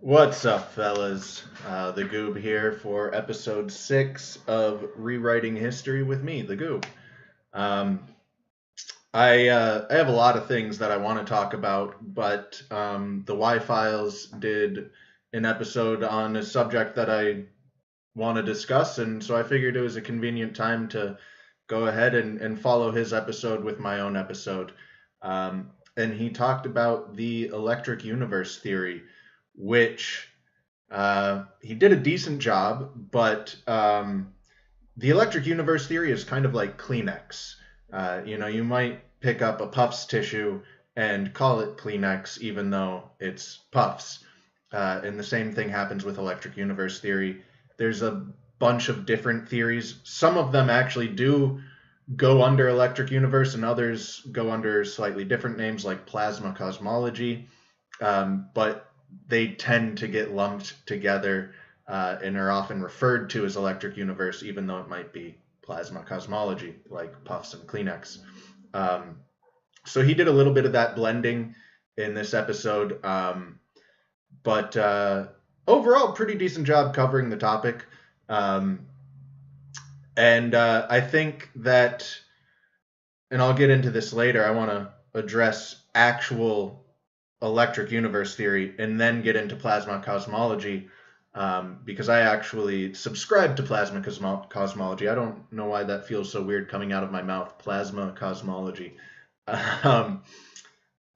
What's up, fellas? TheGOOB here for episode 6 of Rewriting History with me, TheGOOB. Um, I have a lot of things that I want to talk about, but the Y-Files did an episode on a subject that I want to discuss, and so I figured it was a convenient time to go ahead and follow his episode with my own episode. And he talked about the electric universe theory, which he did a decent job, but the electric universe theory is kind of like Kleenex. You might pick up a Puffs tissue and call it Kleenex, even though it's Puffs. And the same thing happens with electric universe theory. There's a bunch of different theories. Some of them actually do go under electric universe, and others go under slightly different names like plasma cosmology. But they tend to get lumped together and are often referred to as electric universe, even though it might be plasma cosmology, like Puffs and Kleenex. So he did a little bit of that blending in this episode, but overall, pretty decent job covering the topic. And I think that, and I'll get into this later, I want to address actual electric universe theory and then get into plasma cosmology, because I actually subscribe to plasma cosmology. I don't know why that feels so weird coming out of my mouth, plasma cosmology. But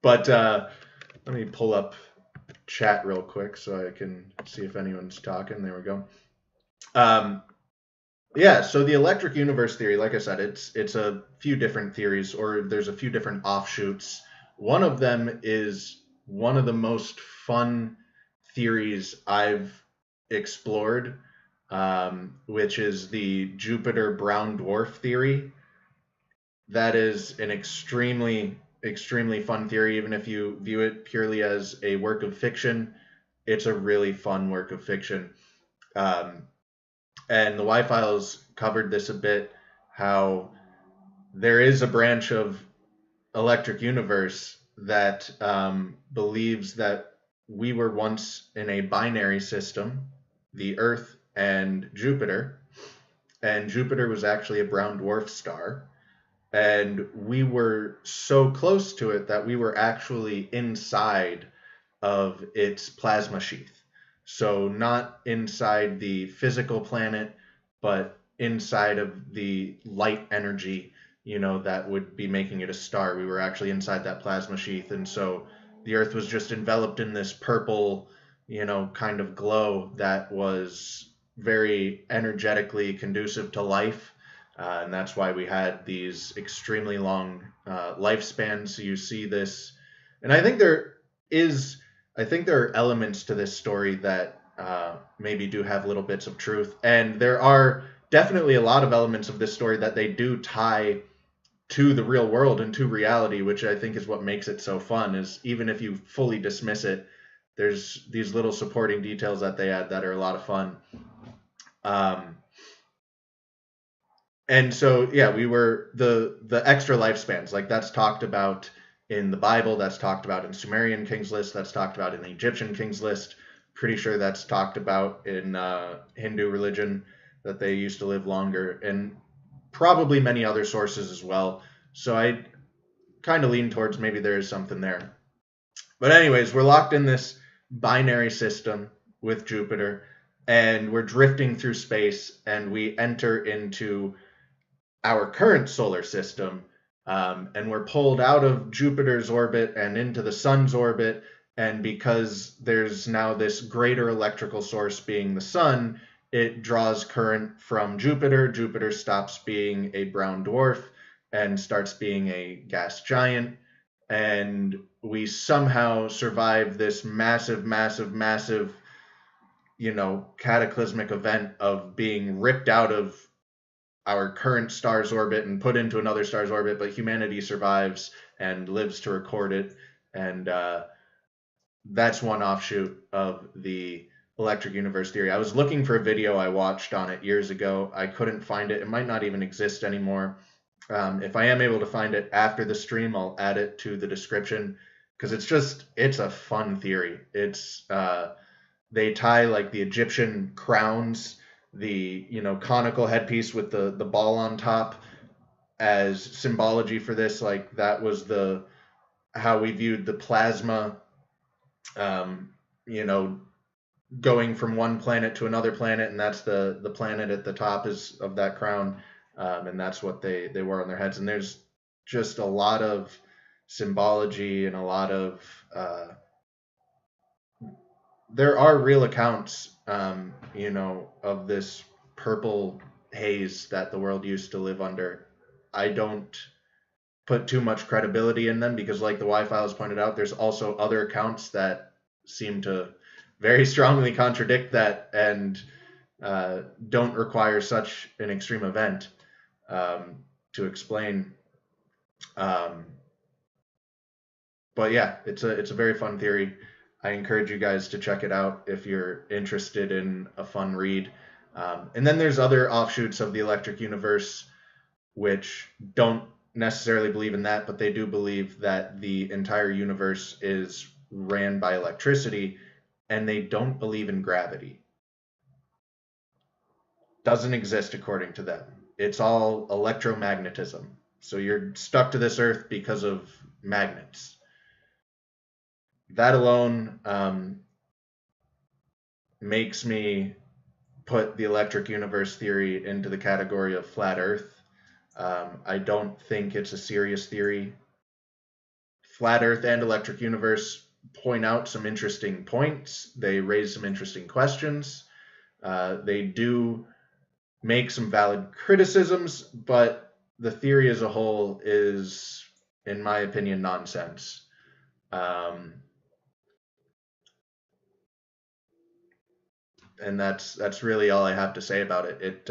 let me pull up chat real quick so I can see if anyone's talking. There we go. Yeah, so the electric universe theory, like I said, it's a few different theories, or there's a few different offshoots. One of them is one of the most fun theories I've explored, which is the Jupiter brown dwarf theory. That is an extremely, extremely fun theory. Even if you view it purely as a work of fiction, it's a really fun work of fiction. And the Y-Files covered this a bit, how there is a branch of electric universe that believes that we were once in a binary system, the Earth and Jupiter was actually a brown dwarf star, and we were so close to it that we were actually inside of its plasma sheath. So not inside the physical planet, but inside of the light energy, that would be making it a star. We were actually inside that plasma sheath. And so the Earth was just enveloped in this purple, kind of glow that was very energetically conducive to life. And that's why we had these extremely long lifespans. So you see this, and I think there are elements to this story that maybe do have little bits of truth. And there are definitely a lot of elements of this story that they do tie to the real world and to reality, which I think is what makes it so fun, is even if you fully dismiss it, there's these little supporting details that they add that are a lot of fun. And so, yeah, we were the extra lifespans, like that's talked about in the Bible, that's talked about in Sumerian King's List, that's talked about in the Egyptian King's List. Pretty sure that's talked about in Hindu religion, that they used to live longer, and probably many other sources as well. So I kind of lean towards maybe there is something there. But anyways, we're locked in this binary system with Jupiter, and we're drifting through space, and we enter into our current solar system, and we're pulled out of Jupiter's orbit and into the sun's orbit. And because there's now this greater electrical source being the sun, it draws current from Jupiter. Jupiter stops being a brown dwarf and starts being a gas giant. And we somehow survive this massive, massive, massive, cataclysmic event of being ripped out of our current star's orbit and put into another star's orbit, but humanity survives and lives to record it. And that's one offshoot of the electric universe theory. I was looking for a video I watched on it years ago. I couldn't find it. It might not even exist anymore. If I am able to find it after the stream, I'll add it to the description, because it's a fun theory. It's they tie like the Egyptian crowns, the conical headpiece with the ball on top as symbology for this. Like that was the how we viewed the plasma, um, you know, going from one planet to another planet, and that's the planet at the top is of that crown, and that's what they wore on their heads. And there's just a lot of symbology and a lot of there are real accounts, of this purple haze that the world used to live under. I don't put too much credibility in them because, like the Y-Files pointed out, there's also other accounts that seem to very strongly contradict that and don't require such an extreme event to explain. But yeah, it's a very fun theory. I encourage you guys to check it out if you're interested in a fun read. And then there's other offshoots of the electric universe which don't necessarily believe in that, but they do believe that the entire universe is ran by electricity, and they don't believe in gravity. Doesn't exist according to them. It's all electromagnetism. So you're stuck to this earth because of magnets. That alone makes me put the electric universe theory into the category of flat earth. I don't think it's a serious theory. Flat earth and electric universe point out some interesting points. They raise some interesting questions. They do make some valid criticisms, but the theory as a whole is, in my opinion, nonsense. And that's really all I have to say about it.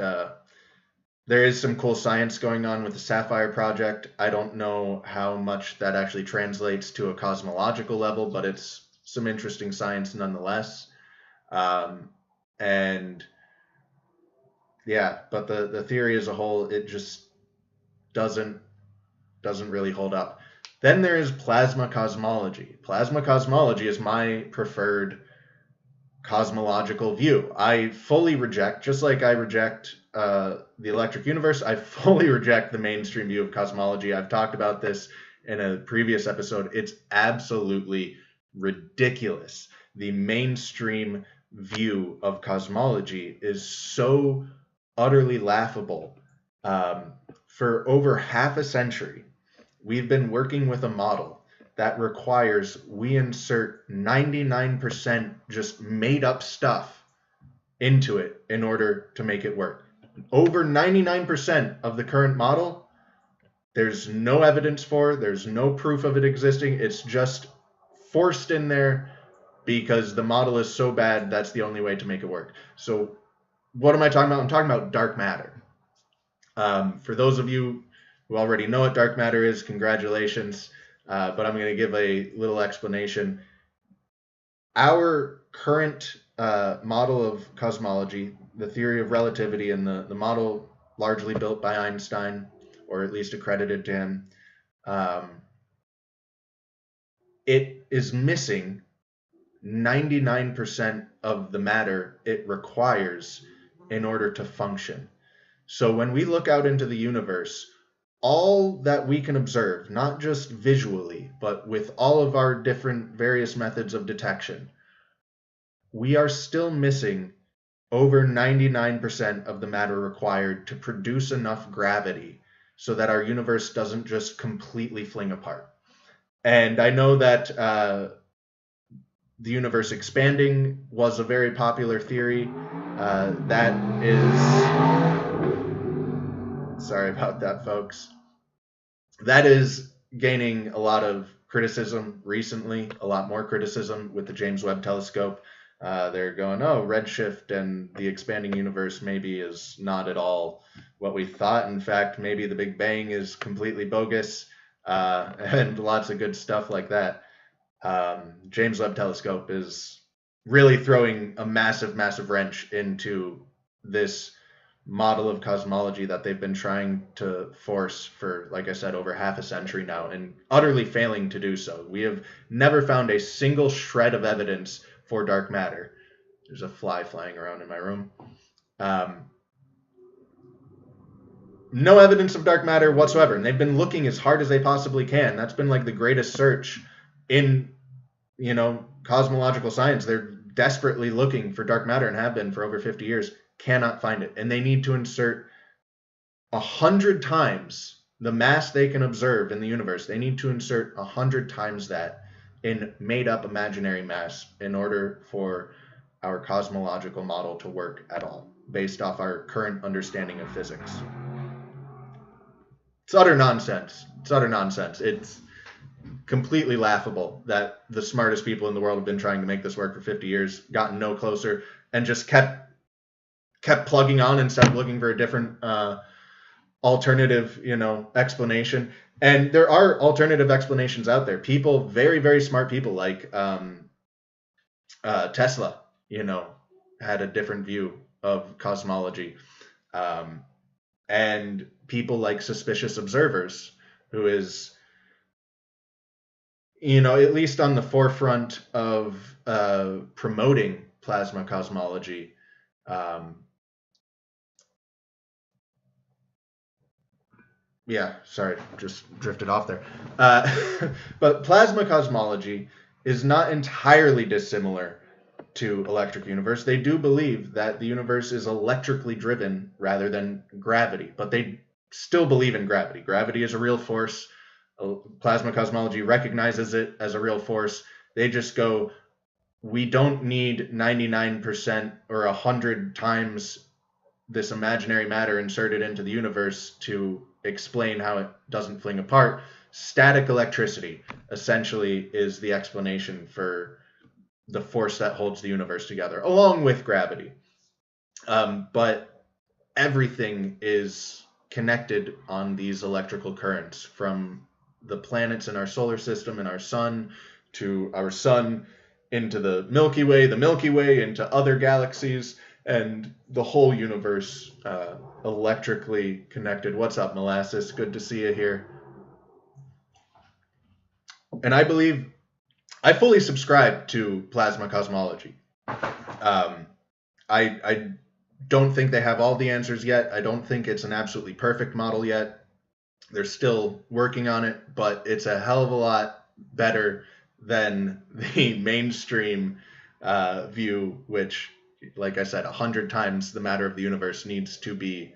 There is some cool science going on with the Sapphire Project. I don't know how much that actually translates to a cosmological level, but it's some interesting science nonetheless. And yeah, but the theory as a whole, it just doesn't really hold up. Then there is plasma cosmology. Plasma cosmology is my preferred cosmological view. I fully reject, just like I reject the electric universe, I fully reject the mainstream view of cosmology. I've talked about this in a previous episode. It's absolutely ridiculous. The mainstream view of cosmology is so utterly laughable. For over half a century, we've been working with a model that requires we insert 99% just made up stuff into it in order to make it work. Over 99% of the current model, there's no evidence for, there's no proof of it existing. It's just forced in there because the model is so bad, that's the only way to make it work. So what am I talking about? I'm talking about dark matter. For those of you who already know what dark matter is, congratulations. But I'm going to give a little explanation. Our current model of cosmology, the theory of relativity, and the model largely built by Einstein, or at least accredited to him, it is missing 99% of the matter it requires in order to function. So when we look out into the universe, all that we can observe, not just visually, but with all of our different various methods of detection, we are still missing over 99% of the matter required to produce enough gravity so that our universe doesn't just completely fling apart. And I know that the universe expanding was a very popular theory. That is... Sorry about that, folks. That is gaining a lot of criticism recently, a lot more criticism with the James Webb Telescope. They're going, oh, redshift and the expanding universe maybe is not at all what we thought. In fact, maybe the Big Bang is completely bogus, and lots of good stuff like that. James Webb Telescope is really throwing a massive, massive wrench into this model of cosmology that they've been trying to force for, like I said, over half a century now, and utterly failing to do so. We have never found a single shred of evidence for dark matter. There's a fly flying around in my room. No evidence of dark matter whatsoever, and they've been looking as hard as they possibly can. That's been like the greatest search in, cosmological science. They're desperately looking for dark matter and have been for over 50 years. Cannot find it, and they need to insert 100 times the mass they can observe in the universe. They need to insert 100 times that in made-up imaginary mass in order for our cosmological model to work at all, based off our current understanding of physics. It's utter nonsense. It's completely laughable that the smartest people in the world have been trying to make this work for 50 years, gotten no closer, and just kept plugging on instead of looking for a different alternative, explanation. And there are alternative explanations out there. People, very, very smart people like Tesla, had a different view of cosmology. And people like Suspicious Observers, who is, at least on the forefront of promoting plasma cosmology. Yeah, sorry, just drifted off there. But plasma cosmology is not entirely dissimilar to electric universe. They do believe that the universe is electrically driven rather than gravity, but they still believe in gravity. Gravity is a real force. Plasma cosmology recognizes it as a real force. They just go, we don't need 99% or 100 times this imaginary matter inserted into the universe to explain how it doesn't fling apart. Static electricity essentially is the explanation for the force that holds the universe together, along with gravity. But everything is connected on these electrical currents, from the planets in our solar system and our sun to our sun into the Milky Way into other galaxies, and the whole universe electrically connected. What's up, Molasses? Good to see you here. And I fully subscribe to plasma cosmology. I don't think they have all the answers yet. I don't think it's an absolutely perfect model yet. They're still working on it, but it's a hell of a lot better than the mainstream view, which, like I said, 100 times the matter of the universe needs to be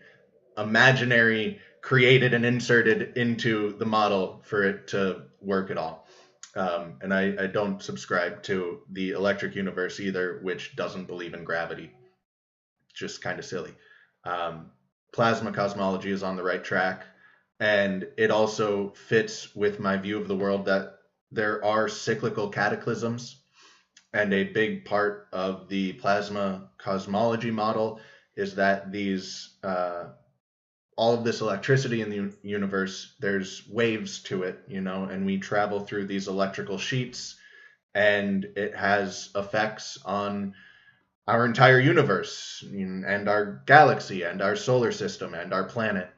imaginary, created and inserted into the model for it to work at all. And I don't subscribe to the electric universe either, which doesn't believe in gravity. It's just kind of silly. Plasma cosmology is on the right track, and it also fits with my view of the world that there are cyclical cataclysms, and a big part of the plasma cosmology model is that these all of this electricity in the universe, there's waves to it, and we travel through these electrical sheets, and it has effects on our entire universe and our galaxy and our solar system and our planet.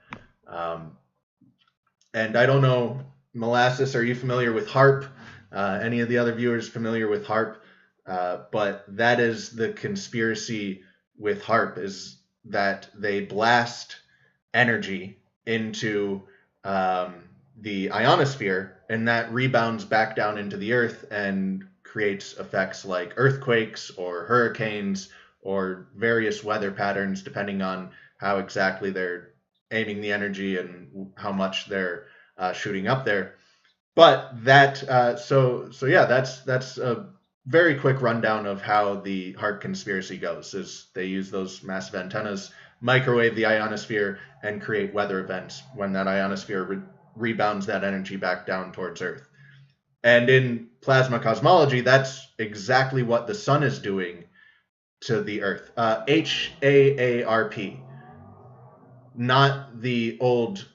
And I don't know, Molasses, are you familiar with HARP? Any of the other viewers familiar with HARP? But that is the conspiracy with HARP, is that they blast energy into the ionosphere, and that rebounds back down into the earth and creates effects like earthquakes or hurricanes or various weather patterns, depending on how exactly they're aiming the energy and how much they're shooting up there. But that so yeah, that's a very quick rundown of how the HARP conspiracy goes. Is they use those massive antennas, microwave the ionosphere, and create weather events when that ionosphere rebounds that energy back down towards Earth. And in plasma cosmology, that's exactly what the sun is doing to the Earth. HAARP, not the old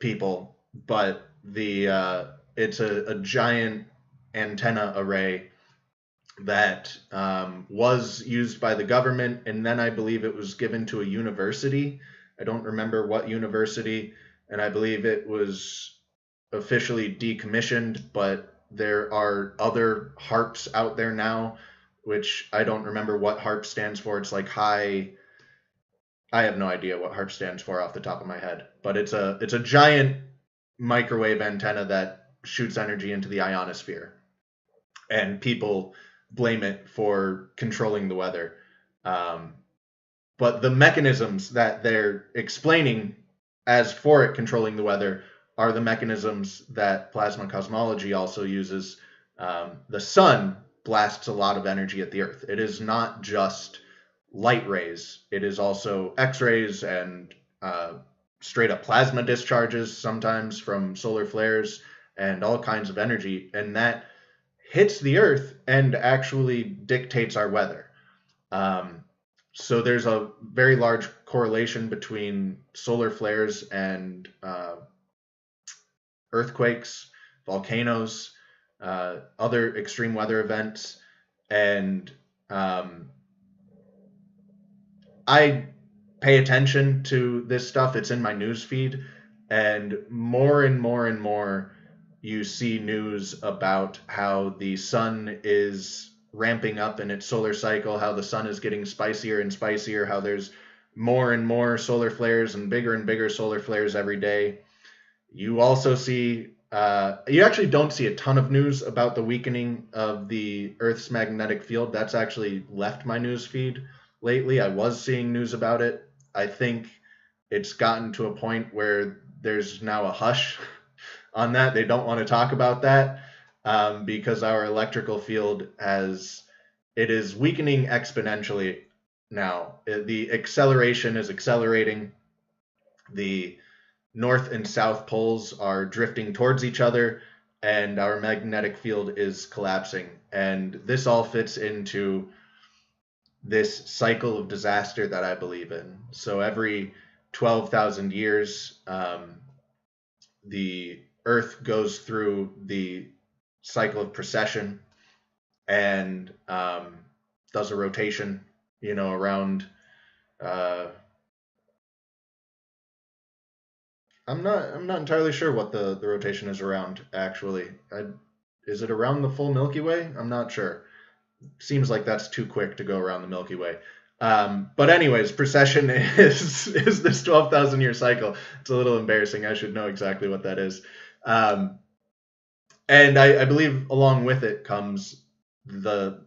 people, but the it's a giant antenna array that was used by the government, and then I believe it was given to a university. I don't remember what university, and I believe it was officially decommissioned, but there are other HARPs out there now which I don't remember what HARP stands for. It's like high. I have no idea what HARP stands for off the top of my head, but it's a giant microwave antenna that shoots energy into the ionosphere, and people blame it for controlling the weather. Um, but the mechanisms that they're explaining as for it controlling the weather are the mechanisms that plasma cosmology also uses. The sun blasts a lot of energy at the Earth. It is not just light rays. It is also X-rays and straight up plasma discharges sometimes from solar flares and all kinds of energy. And that hits the Earth and actually dictates our weather. So there's a very large correlation between solar flares and earthquakes, volcanoes, other extreme weather events. And I pay attention to this stuff. It's in my news feed, and more and more and more you see news about how the sun is ramping up in its solar cycle, how the sun is getting spicier and spicier, how there's more and more solar flares and bigger solar flares every day. You also see, you actually don't see a ton of news about the weakening of the Earth's magnetic field. That's actually left my news feed lately. I was seeing news about it. I think it's gotten to a point where there's now a hush on that. They don't want to talk about that because our electrical field is weakening exponentially now. The acceleration is accelerating. The north and south poles are drifting towards each other, and our magnetic field is collapsing. And this all fits into this cycle of disaster that I believe in. So every 12,000 years, the Earth goes through the cycle of precession and does a rotation, around. I'm not entirely sure what the rotation is around, actually. Is it around the full Milky Way? I'm not sure. Seems like that's too quick to go around the Milky Way. But anyways, precession is this 12,000 year cycle. It's a little embarrassing. I should know exactly what that is. And I believe along with it comes the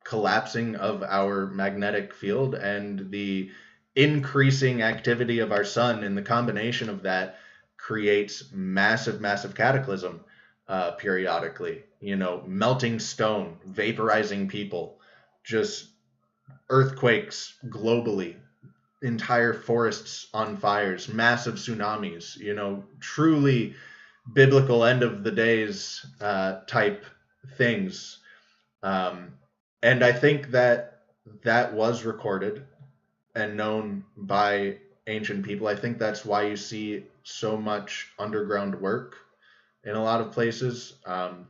collapsing of our magnetic field and the increasing activity of our sun, and the combination of that creates massive cataclysm periodically. Melting stone, vaporizing people, just earthquakes globally, entire forests on fires, massive tsunamis, truly biblical end of the days type things. And I think that was recorded and known by ancient people. I think that's why you see so much underground work in a lot of places.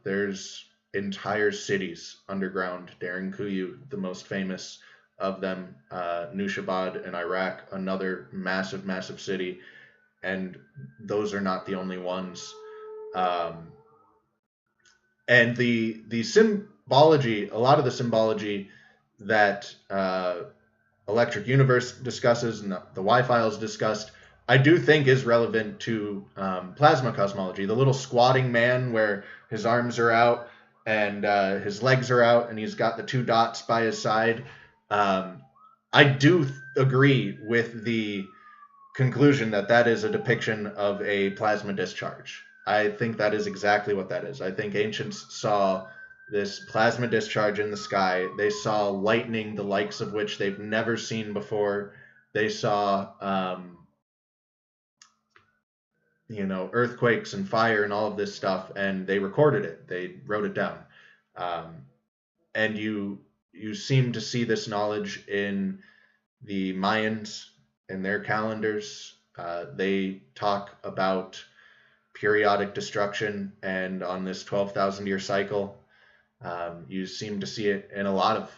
There's entire cities underground. Derinkuyu, the most famous of them, Nushabad in Iraq, another massive city, and those are not the only ones. And the symbology, a lot of the symbology that Electric Universe discusses and the Y-Files discussed, I do think is relevant to plasma cosmology. The little squatting man where his arms are out and his legs are out and he's got the two dots by his side. I do agree with the conclusion that is a depiction of a plasma discharge. I think that is exactly what that is. I think ancients saw this plasma discharge in the sky. They saw lightning, the likes of which they've never seen before. They saw, earthquakes and fire and all of this stuff, and they recorded it. They wrote it down. And you seem to see this knowledge in the Mayans and their calendars. They talk about periodic destruction, and on this 12,000 year cycle, you seem to see it in a lot of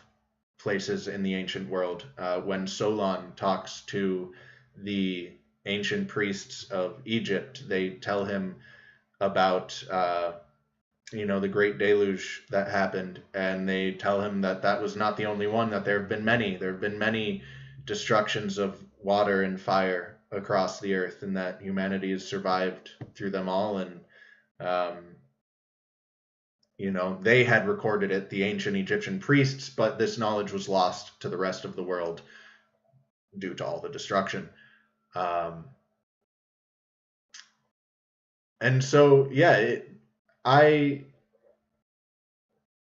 places in the ancient world. When Solon talks to the ancient priests of Egypt, they tell him about the great deluge that happened, and they tell him that that was not the only one, that there have been many. There have been many destructions of water and fire across the earth, and that humanity has survived through them all. And um, they had recorded it, the ancient Egyptian priests, but this knowledge was lost to the rest of the world due to all the destruction. And so, yeah, I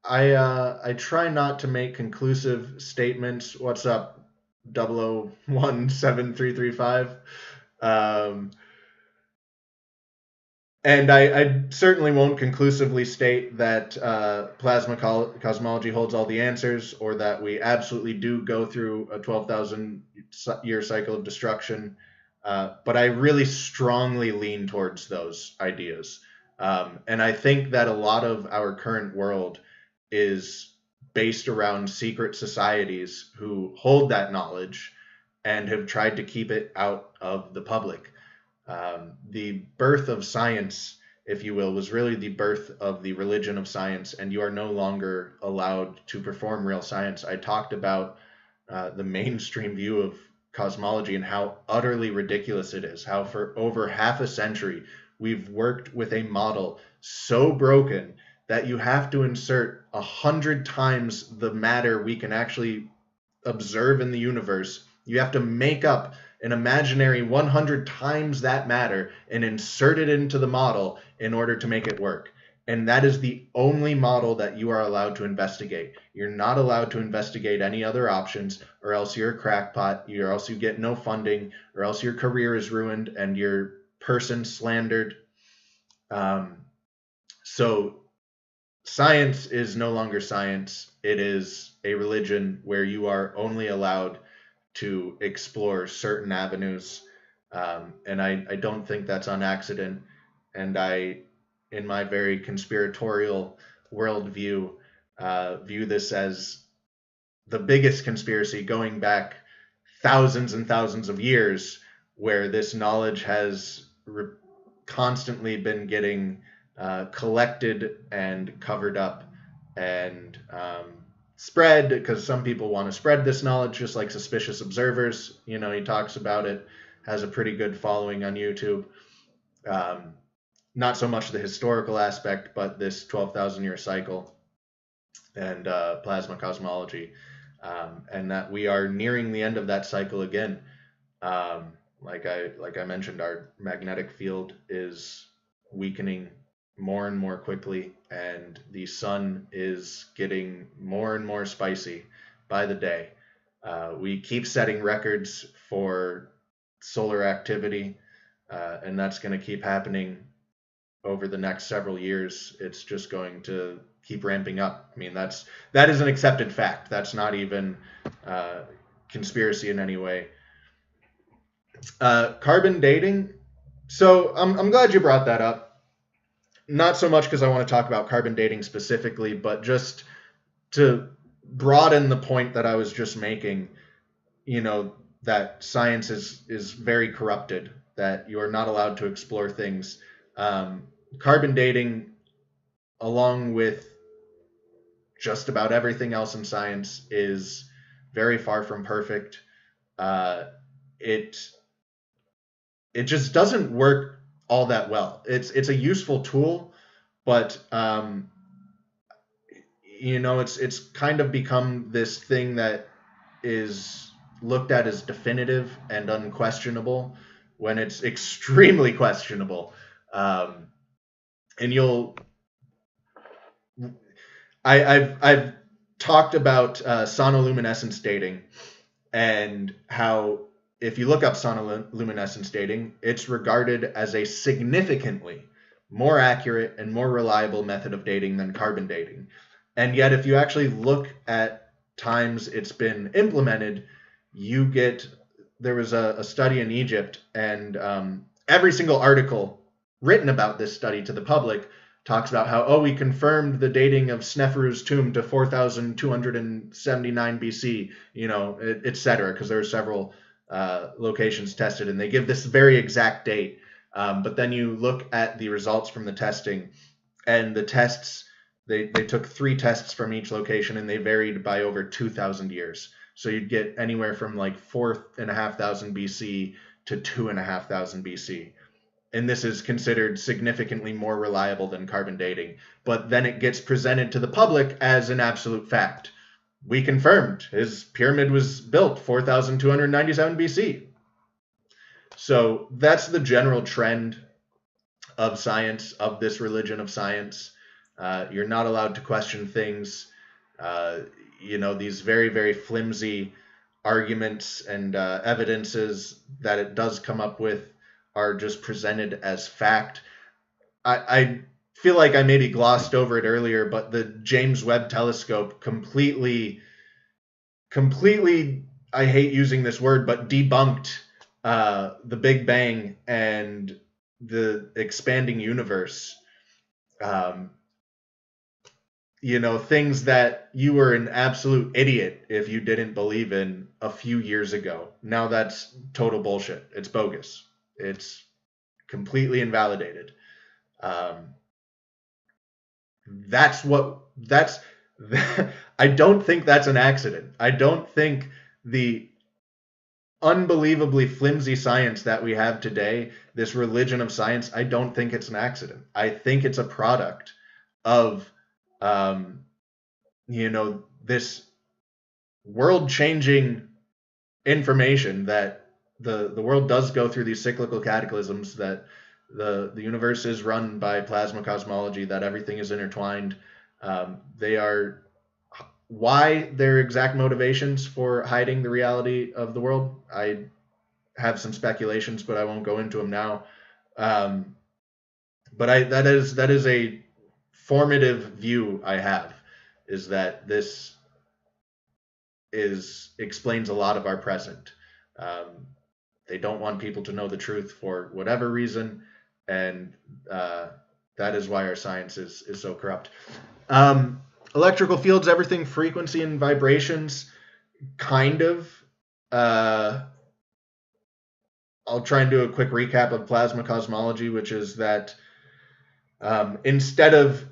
I try not to make conclusive statements. What's up, 00173335? Um, and I certainly won't conclusively state that plasma cosmology holds all the answers, or that we absolutely do go through a 12,000 year cycle of destruction. But I really strongly lean towards those ideas. And I think that a lot of our current world is based around secret societies who hold that knowledge and have tried to keep it out of the public. The birth of science, if you will, was really the birth of the religion of science, and you are no longer allowed to perform real science. I talked about the mainstream view of cosmology and how utterly ridiculous it is, how for over half a century we've worked with a model so broken that you have to insert 100 times the matter we can actually observe in the universe. You have to make up an imaginary 100 times that matter and insert it into the model in order to make it work. And that is the only model that you are allowed to investigate. You're not allowed to investigate any other options, or else you're a crackpot, or else you get no funding, or else your career is ruined and your person slandered. So science is no longer science. It is a religion where you are only allowed to explore certain avenues. And I don't think that's on accident. And I, in my very conspiratorial worldview, view this as the biggest conspiracy going back thousands and thousands of years, where this knowledge has constantly been getting collected and covered up and spread, because some people want to spread this knowledge, just like suspicious observers. He talks about it, has a pretty good following on YouTube. Not so much the historical aspect, but this 12,000 year cycle and plasma cosmology, and that we are nearing the end of that cycle again. Like I mentioned, our magnetic field is weakening more and more quickly, and the sun is getting more and more spicy by the day. We keep setting records for solar activity, and that's going to keep happening over the next several years. It's just going to keep ramping up. I mean, that is an accepted fact. That's not even conspiracy in any way. Carbon dating. So I'm glad you brought that up. Not so much because I want to talk about carbon dating specifically, but just to broaden the point that I was just making, that science is very corrupted, that you are not allowed to explore things. Carbon dating, along with just about everything else in science, is very far from perfect. It just doesn't work all that well. It's a useful tool, but it's kind of become this thing that is looked at as definitive and unquestionable, when it's extremely questionable. And I've talked about sonoluminescence dating, and how if you look up sonoluminescence dating, it's regarded as a significantly more accurate and more reliable method of dating than carbon dating. And yet, if you actually look at times it's been implemented, there was a study in Egypt, and every single article written about this study to the public talks about how, we confirmed the dating of Sneferu's tomb to 4,279 BC, et cetera, because there are several locations tested, and they give this very exact date. But then you look at the results from the testing, and the tests, they took 3 tests from each location, and they varied by over 2,000 years. So you'd get anywhere from like 4,500 BC to 2,500 BC. And this is considered significantly more reliable than carbon dating. But then it gets presented to the public as an absolute fact. We confirmed his pyramid was built 4,297 BC. So that's the general trend of science, of this religion of science. You're not allowed to question things. These very, very flimsy arguments and evidences that it does come up with are just presented as fact. I feel like I maybe glossed over it earlier, but the James Webb Telescope completely, I hate using this word, but debunked the Big Bang and the expanding universe. Things that you were an absolute idiot if you didn't believe in a few years ago. Now that's total bullshit. It's bogus. It's completely invalidated. I don't think that's an accident. I don't think the unbelievably flimsy science that we have today, this religion of science, I don't think it's an accident. I think it's a product of this world-changing information that the world does go through these cyclical cataclysms, that the universe is run by plasma cosmology, that everything is intertwined. Why their exact motivations for hiding the reality of the world, I have some speculations, but I won't go into them now. But that is a formative view I have, is that this explains a lot of our present. They don't want people to know the truth for whatever reason, and that is why our science is so corrupt. Electrical fields, everything, frequency and vibrations, kind of. I'll try and do a quick recap of plasma cosmology, which is that instead of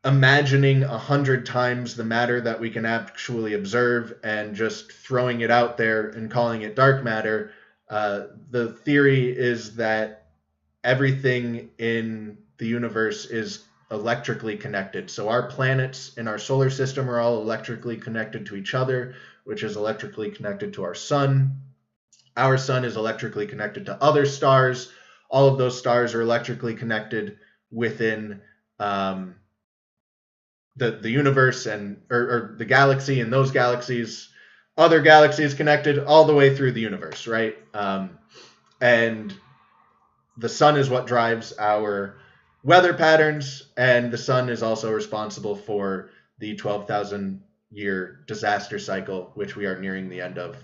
imagining 100 times the matter that we can actually observe and just throwing it out there and calling it dark matter, the theory is that everything in the universe is electrically connected. So our planets in our solar system are all electrically connected to each other, which is electrically connected to our sun. Our sun is electrically connected to other stars. All of those stars are electrically connected within the universe or the galaxy, and those galaxies, other galaxies connected all the way through the universe, right? And the sun is what drives our weather patterns, and the sun is also responsible for the 12,000 year disaster cycle, which we are nearing the end of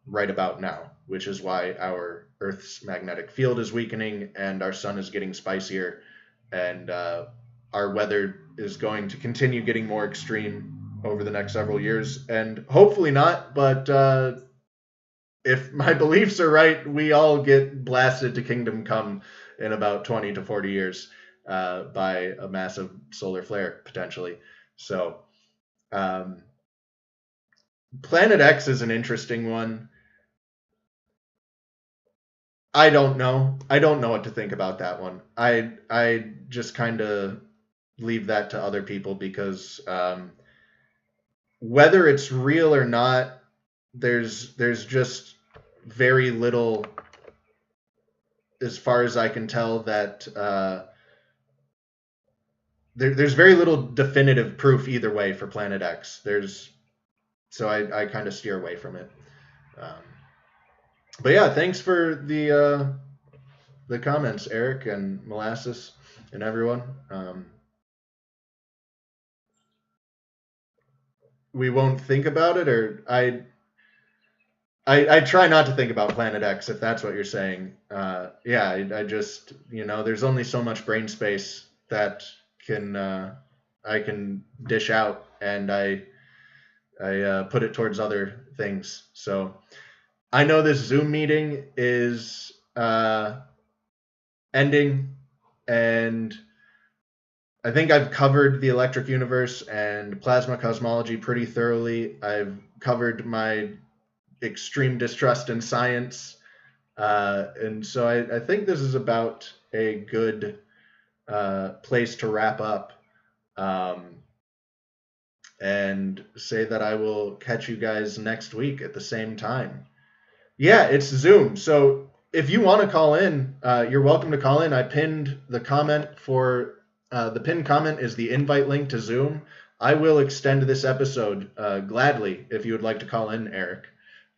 right about now, which is why our Earth's magnetic field is weakening and our sun is getting spicier, and our weather is going to continue getting more extreme over the next several years, and hopefully not, but if my beliefs are right, we all get blasted to kingdom come in about 20 to 40 years by a massive solar flare, potentially. So Planet X is an interesting one. I don't know. I don't know what to think about that one. I just kind of leave that to other people, because whether it's real or not, there's just very little, as far as I can tell, that there's very little definitive proof either way for Planet X. So I kind of steer away from it. But yeah, thanks for the comments, Eric and Molasses and everyone. We won't think about it, or I try not to think about Planet X, if that's what you're saying. Yeah, I just, there's only so much brain space that I can dish out, and I put it towards other things. So I know this Zoom meeting is ending, and I think I've covered the electric universe and plasma cosmology pretty thoroughly. I've covered my extreme distrust in science. And so I think this is about a good place to wrap up, um, and say that I will catch you guys next week at the same time. Yeah, it's Zoom. So if you want to call in, you're welcome to call in. I pinned the comment for the pinned comment is the invite link to Zoom. I will extend this episode gladly if you would like to call in, Eric,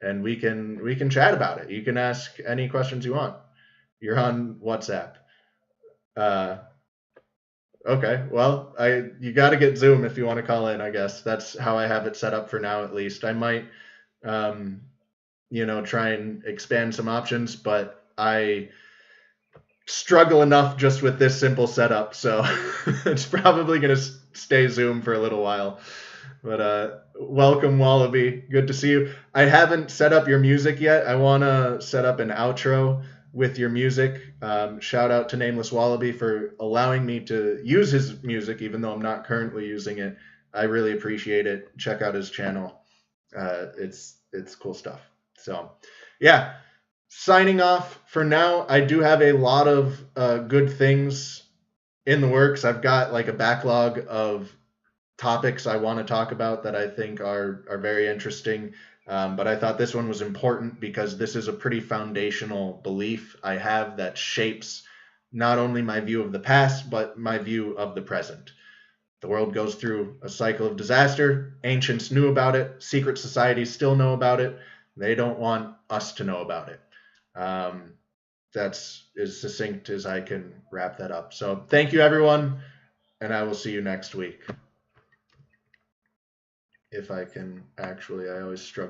and we can chat about it. You can ask any questions you want. You're on WhatsApp. Uh, okay, well, you got to get Zoom if you want to call in. I guess that's how I have it set up for now, at least. I might. Um, try and expand some options, but I struggle enough just with this simple setup, so it's probably going to stay Zoom for a little while. But welcome, Wallaby. Good to see you. I haven't set up your music yet. I want to set up an outro with your music. Shout out to Nameless Wallaby for allowing me to use his music, even though I'm not currently using it. I really appreciate it. Check out his channel. It's cool stuff. So, yeah, signing off for now. I do have a lot of good things in the works. I've got like a backlog of topics I want to talk about that I think are very interesting. But I thought this one was important because this is a pretty foundational belief I have that shapes not only my view of the past, but my view of the present. The world goes through a cycle of disaster. Ancients knew about it. Secret societies still know about it. They don't want us to know about it. That's as succinct as I can wrap that up. So thank you, everyone, and I will see you next week. If I can actually, I always struggle.